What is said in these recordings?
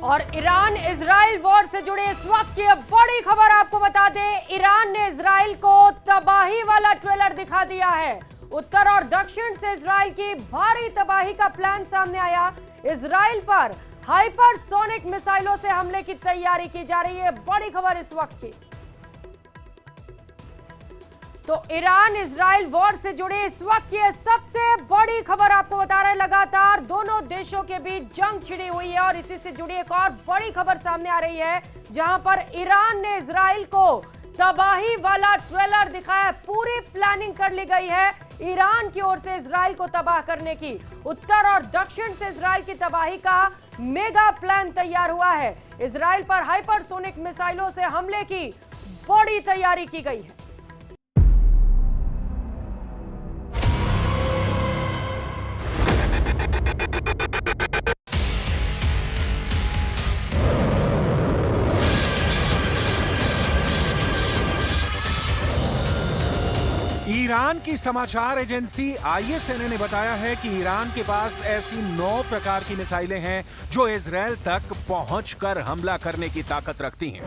और Iran Israel war से जुड़े इस वक्त की बड़ी खबर आपको बता दें, ईरान ने इजराइल को तबाही वाला ट्रेलर दिखा दिया है। उत्तर और दक्षिण से इजराइल की भारी तबाही का प्लान सामने आया। इजराइल पर हाइपरसोनिक मिसाइलों से हमले की तैयारी की जा रही है। बड़ी खबर इस वक्त की। तो ईरान इजराइल वॉर से जुड़ी इस वक्त की सबसे बड़ी खबर आपको बता रहे हैं। लगातार दोनों देशों के बीच जंग छिड़ी हुई है और इसी से जुड़ी एक और बड़ी खबर सामने आ रही है, जहां पर ईरान ने इजराइल को तबाही वाला ट्रेलर दिखाया। पूरी प्लानिंग कर ली गई है ईरान की ओर से इजराइल को तबाह करने की। उत्तर और दक्षिण से इजराइल की तबाही का मेगा प्लान तैयार हुआ है। इजराइल पर हाइपरसोनिक मिसाइलों से हमले की बड़ी तैयारी की गई है। ईरान की समाचार एजेंसी ISNA ने बताया है कि ईरान के पास ऐसी 9 प्रकार की मिसाइलें हैं जो इजराइल तक पहुंचकर हमला करने की ताकत रखती हैं।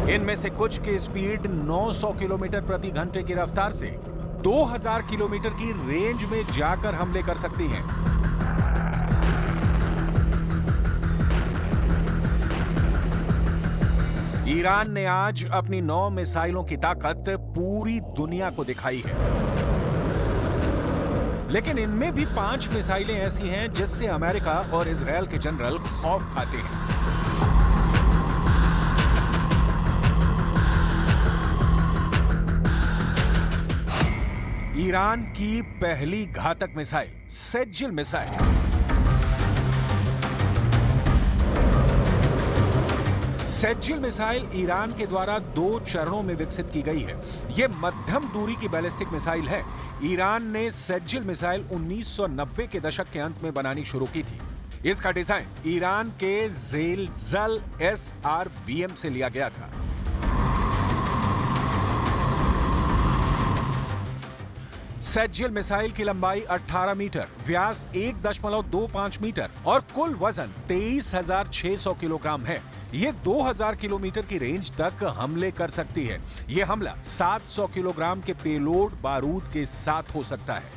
इनमें से कुछ की स्पीड 900 किलोमीटर प्रति घंटे की रफ्तार से 2000 किलोमीटर की रेंज में जाकर हमले कर सकती हैं। ईरान ने आज अपनी 9 मिसाइलों की ताकत पूरी दुनिया को दिखाई है, लेकिन इनमें भी 5 मिसाइलें ऐसी हैं जिससे अमेरिका और इजराइल के जनरल खौफ खाते हैं। ईरान की पहली घातक मिसाइल सेज्जिल मिसाइल। सेज्जिल मिसाइल ईरान के द्वारा 2 चरणों में विकसित की गई है। यह मध्यम दूरी की बैलिस्टिक मिसाइल है। ईरान ने सेज्जिल मिसाइल 1990 के दशक के अंत में बनानी शुरू की थी। इसका डिजाइन ईरान के ज़ेलज़ल SRBM से लिया गया था। सेज्जिल मिसाइल की लंबाई 18 मीटर, व्यास 1.25 मीटर और कुल वजन 23,600 किलोग्राम है। ये 2000 किलोमीटर की रेंज तक हमले कर सकती है। यह हमला 700 किलोग्राम के पेलोड बारूद के साथ हो सकता है।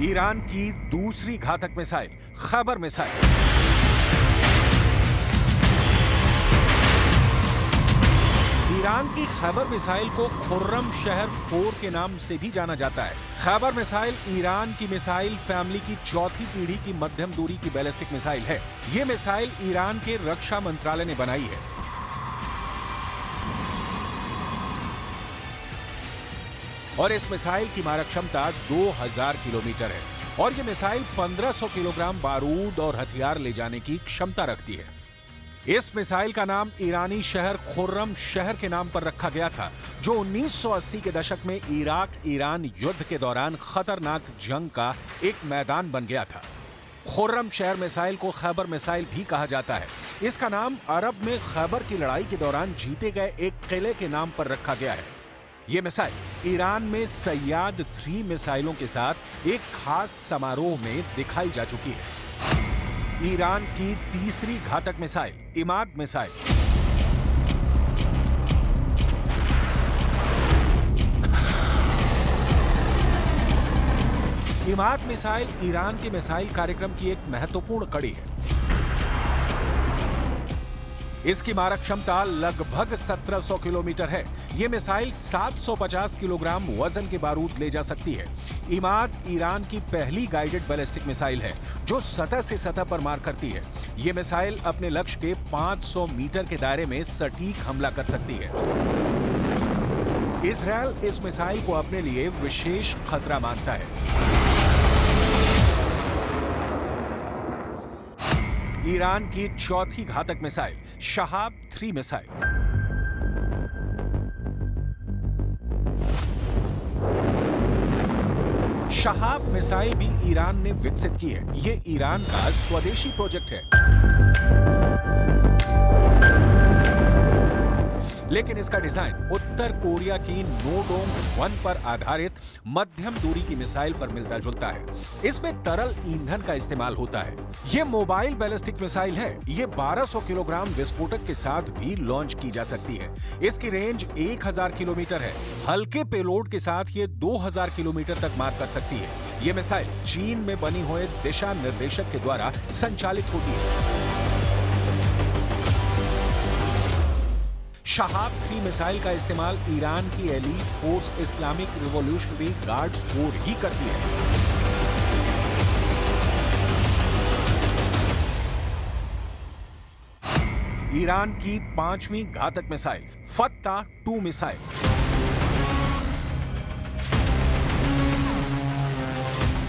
ईरान की दूसरी घातक मिसाइल खैबर मिसाइल। ईरान की खैबर मिसाइल को खुर्रम शहर 4 के नाम से भी जाना जाता है। खैबर मिसाइल ईरान की मिसाइल फैमिली की चौथी पीढ़ी की मध्यम दूरी की बैलिस्टिक मिसाइल है। यह मिसाइल ईरान के रक्षा मंत्रालय ने बनाई है। और इस मिसाइल की मारक क्षमता 2000 किलोमीटर है और यह मिसाइल 1500 किलोग्राम बारूद और हथियार ले जाने की क्षमता रखती है। इस मिसाइल का नाम ईरानी शहर खुर्रम शहर के नाम पर रखा गया था, जो 1980 के दशक में इराक ईरान युद्ध के दौरान खतरनाक जंग का एक मैदान बन गया था। खुर्रम शहर मिसाइल को खैबर मिसाइल भी कहा जाता है। इसका नाम अरब में खैबर की लड़ाई के दौरान जीते गए एक किले के नाम पर रखा गया है। यह मिसाइल ईरान में सैयाद 3 मिसाइलों के साथ एक खास समारोह में दिखाई जा चुकी है। ईरान की तीसरी घातक missile Imad missile. Imad missile Iran के मिसाइल कार्यक्रम की एक महत्वपूर्ण कड़ी है। इसकी मारक क्षमता लगभग 1700 किलोमीटर है। यह मिसाइल 750 किलोग्राम वजन के बारूद ले जा सकती है। इमाद ईरान की पहली गाइडेड बैलिस्टिक मिसाइल है जो सतह से सतह पर मार करती है। यह मिसाइल अपने लक्ष्य के 500 मीटर के दायरे में सटीक हमला कर सकती है। इजराइल इस मिसाइल को अपने लिए विशेष खतरा मानता है। ईरान की चौथी घातक missile Shahab 3 missile. Shahab missile भी ईरान ने विकसित की है। ये ईरान का स्वदेशी प्रोजेक्ट है। लेकिन इसका डिजाइन उत्तर कोरिया की नोडोंग 1 पर आधारित मध्यम दूरी की मिसाइल पर मिलता जुलता है। इसमें तरल ईंधन का इस्तेमाल होता है। यह मोबाइल बैलिस्टिक मिसाइल है। ये 1200 किलोग्राम विस्फोटक के साथ भी लॉन्च की जा सकती है। इसकी रेंज 1000 किलोमीटर है। हल्के पेलोड के साथ ये 2000 किलोमीटर तक मार कर सकती है। ये मिसाइल चीन में बनी हुए दिशा निर्देशक के द्वारा संचालित होती है। शहाब 3 मिसाइल का इस्तेमाल ईरान की elite force Islamic revolutionary guards force ही करती है। ईरान की 5वीं घातक missile Fattah 2 missile.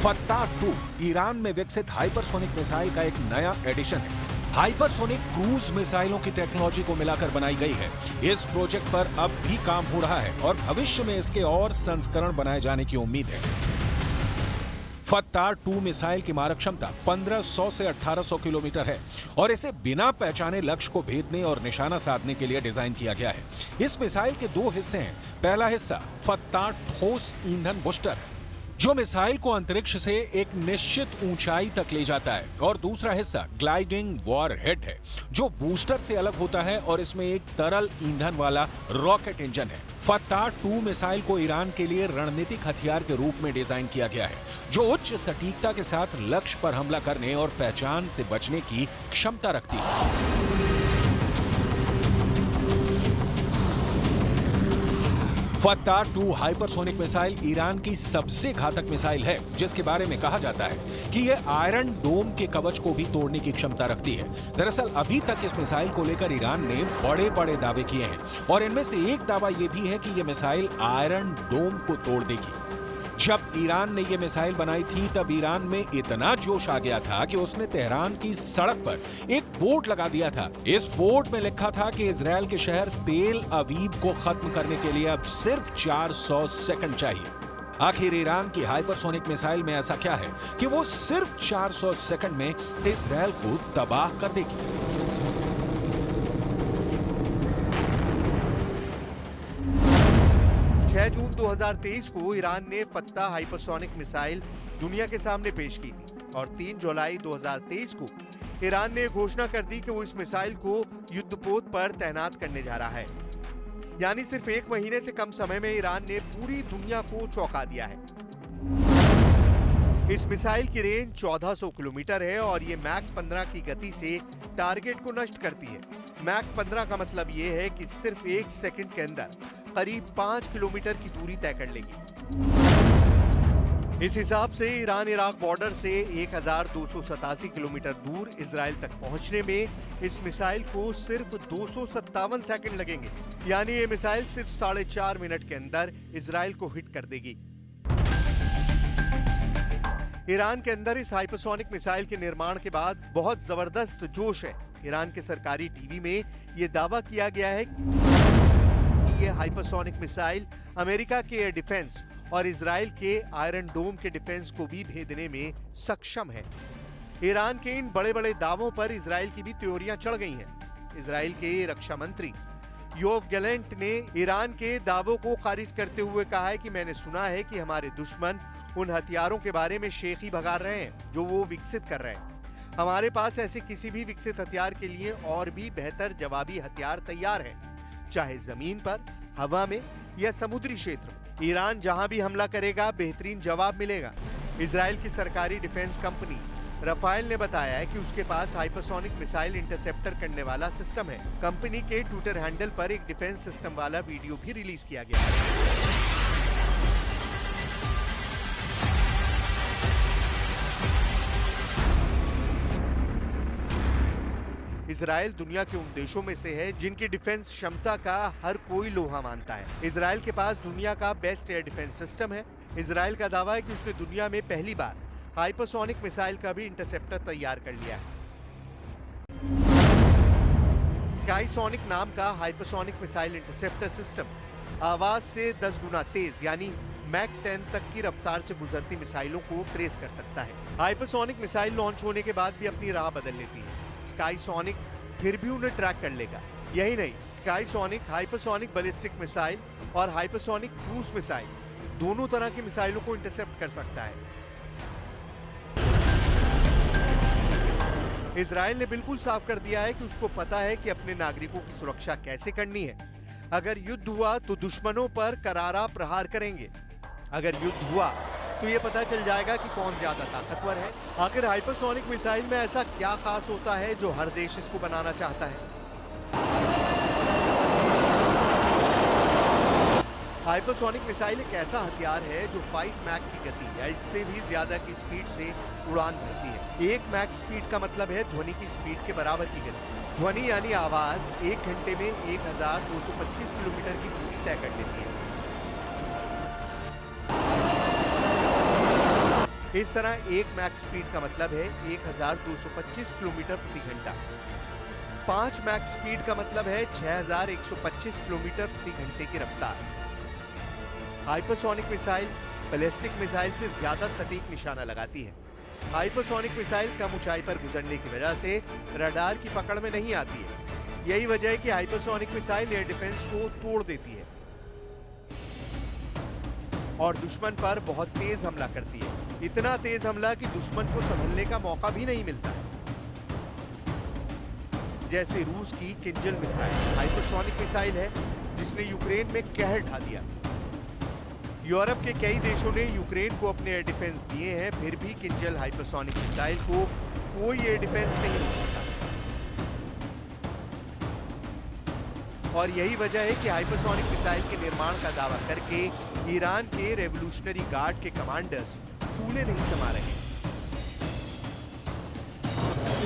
Fattah 2 Iran में विकसित हाइपरसोनिक मिसाइल का एक नया एडिशन है। हाइपरसोनिक क्रूज मिसाइलों की टेक्नोलॉजी को मिलाकर बनाई गई है। इस प्रोजेक्ट पर अब भी काम हो रहा है और भविष्य में इसके और संस्करण बनाए जाने की उम्मीद है। फत्ता 2 मिसाइल की मारक क्षमता 1500 से 1800 किलोमीटर है और इसे बिना पहचाने लक्ष्य को भेदने और निशाना साधने के लिए डिजाइन किया गया है। इस मिसाइल के 2 हिस्से हैं। पहला हिस्सा फत्ता ठोस ईंधन बूस्टर है, जो मिसाइल को अंतरिक्ष से एक निश्चित ऊंचाई तक ले जाता है, और दूसरा हिस्सा ग्लाइडिंग वॉरहेड है, जो बूस्टर से अलग होता है और इसमें एक तरल ईंधन वाला रॉकेट इंजन है। फत्ता 2 मिसाइल को ईरान के लिए रणनीतिक हथियार के रूप में डिजाइन किया गया है, जो उच्च सटीकता के साथ लक्ष्य पर हमला करने और पहचान से बचने की क्षमता रखती है। फत्ता 2 हाइपरसोनिक मिसाइल ईरान की सबसे घातक मिसाइल है, जिसके बारे में कहा जाता है कि यह आयरन डोम के कवच को भी तोड़ने की क्षमता रखती है। दरअसल अभी तक इस मिसाइल को लेकर ईरान ने बड़े-बड़े दावे किए हैं और इनमें से एक दावा यह भी है कि यह मिसाइल आयरन डोम को तोड़ देगी। जब ईरान ने यह मिसाइल बनाई थी तब ईरान में इतना जोश आ गया था कि उसने तेहरान की सड़क पर एक बोर्ड लगा दिया था। इस बोर्ड में लिखा था कि इजरायल के शहर तेल अवीव को खत्म करने के लिए अब सिर्फ 400 सेकंड चाहिए। आखिर ईरान की हाइपरसोनिक मिसाइल में ऐसा क्या है कि वो सिर्फ 400 सेकंड में इजरायल को तबाह कर देगी। 6 जून 2023 को ईरान ने फत्ता हाइपरसोनिक मिसाइल दुनिया के सामने पेश की थी और 3 जुलाई 2023 को ईरान ने घोषणा कर दी कि वो इस मिसाइल को युद्धपोत पर तैनात करने जा रहा है। यानी सिर्फ 1 महीने से कम समय में ईरान ने पूरी दुनिया को चौंका दिया है। इस मिसाइल की रेंज 1400 किलोमीटर है और ये मैक 15 की गति से टारगेट को नष्ट करती है। मैक 15 का मतलब ये है कि सिर्फ 1 सेकंड के अंदर करीब 5 किलोमीटर की दूरी तय कर लेगी। इस हिसाब से ईरान इराक बॉर्डर से 1287 किलोमीटर दूर इजराइल तक पहुंचने में इस मिसाइल को सिर्फ 257 सेकंड लगेंगे। यानी ये मिसाइल सिर्फ 4.5 मिनट के अंदर इजराइल को हिट कर देगी। ईरान के अंदर इस हाइपरसोनिक मिसाइल के निर्माण के बाद बहुत जबरदस्त जोश है। ईरान के सरकारी टीवी में यह दावा किया गया है कि यह हाइपरसोनिक मिसाइल अमेरिका के एयर डिफेंस और इजराइल के आयरन डोम के डिफेंस को भी भेदने में सक्षम है। ईरान के इन बड़े-बड़े दावों पर इजराइल की भी त्योरियां चढ़ गई हैं। इजराइल के रक्षा मंत्री योव गैलेंट ने ईरान के दावों को खारिज करते हुए कहा है कि मैंने सुना है कि हमारे दुश्मन उन हथियारों के बारे में शेखी भगा रहे हैं जो वो विकसित कर रहे हैं। हमारे पास ऐसे किसी भी विकसित हथियार के लिए और भी बेहतर जवाबी हथियार तैयार हैं, चाहे जमीन पर, हवा में या समुद्री क्षेत्र में। ईरान जहां भी हमला करेगा बेहतरीन जवाब मिलेगा। इजराइल की सरकारी डिफेंस कंपनी रफाइल ने बताया है कि उसके पास हाइपरसोनिक मिसाइल इंटरसेप्टर करने वाला सिस्टम है। कंपनी के ट्विटर हैंडल पर एक डिफेंस सिस्टम वाला वीडियो भी रिलीज किया गया है। इजराइल दुनिया के उन देशों में से है जिनकी डिफेंस क्षमता का हर कोई लोहा मानता है। इजराइल के पास दुनिया का बेस्ट एयर डिफेंस सिस्टम है। इजराइल का दावा है कि उसने दुनिया में पहली बार हाइपरसोनिक मिसाइल का भी इंटरसेप्टर तैयार कर लिया है। स्काईसोनिक नाम का हाइपरसोनिक मिसाइल इंटरसेप्टर सिस्टम आवाज से 10 गुना तेज यानी मैक 10 तक की रफ्तार से गुजरती मिसाइलों को ट्रेस कर सकता है। हाइपरसोनिक मिसाइल लॉन्च होने के बाद भी अपनी राह बदल लेती है। स्काईसोनिक फिर भी उन्हें ट्रैक कर लेगा यही नहीं, स्काईसोनिक, हाइपरसोनिक बैलिस्टिक मिसाइल और हाइपरसोनिक क्रूज मिसाइल दोनों तरह की मिसाइलों को इंटरसेप्ट कर सकता है। इजराइल ने बिल्कुल साफ कर दिया है कि उसको पता है कि अपने नागरिकों की सुरक्षा कैसे करनी है। अगर युद्ध हुआ तो दुश्मनों पर करारा प्रहार करेंगे। अगर युद्ध हुआ तो ये पता चल जाएगा कि कौन ज्यादा ताकतवर है। आखिर हाइपरसोनिक मिसाइल में ऐसा क्या खास होता है जो हर देश इसको बनाना चाहता है? हाइपरसोनिक मिसाइल एक ऐसा हथियार है जो 5 मैक की गति या इससे भी ज्यादा की स्पीड से उड़ान भरती है। 1 मैक स्पीड का मतलब है ध्वनि की स्पीड के बराबर की गति। ध्वनि यानी आवाज 1 घंटे में 1225 किलोमीटर की दूरी तय कर लेती है। इस तरह 1 मैक स्पीड का मतलब है 1225 किलोमीटर प्रति घंटा। 5 मैक स्पीड का मतलब है 6125 किलोमीटर प्रति घंटे की रफ्तार। हाइपरसोनिक मिसाइल बैलिस्टिक मिसाइल से ज्यादा सटीक निशाना लगाती है। हाइपरसोनिक मिसाइल कम ऊंचाई पर गुजरने की वजह से रडार की पकड़ में नहीं आती है। यही वजह है कि हाइपरसोनिक मिसाइल एयर डिफेंस को तोड़ देती है और दुश्मन पर बहुत तेज हमला करती है। इतना तेज हमला कि दुश्मन को संभलने का मौका भी नहीं मिलता। जैसे रूस की किंजल मिसाइल हाइपरसोनिक मिसाइल है जिसने यूक्रेन में कहर ढा दिया। यूरोप के कई देशों ने यूक्रेन को अपने एयर डिफेंस दिए हैं, फिर भी किंजल हाइपरसोनिक मिसाइल को कोई एयर डिफेंस नहीं रोक सका। और यही वजह है कि हाइपरसोनिक मिसाइल के निर्माण का दावा करके ईरान के रेवोल्यूशनरी गार्ड के कमांडर्स फूले नहीं समा रहे।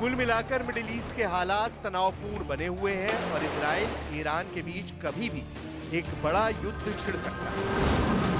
कुल मिलाकर मिडिल ईस्ट के हालात तनावपूर्ण बने हुए हैं और इजराइल ईरान के बीच कभी भी एक बड़ा युद्ध छिड़ सकता है।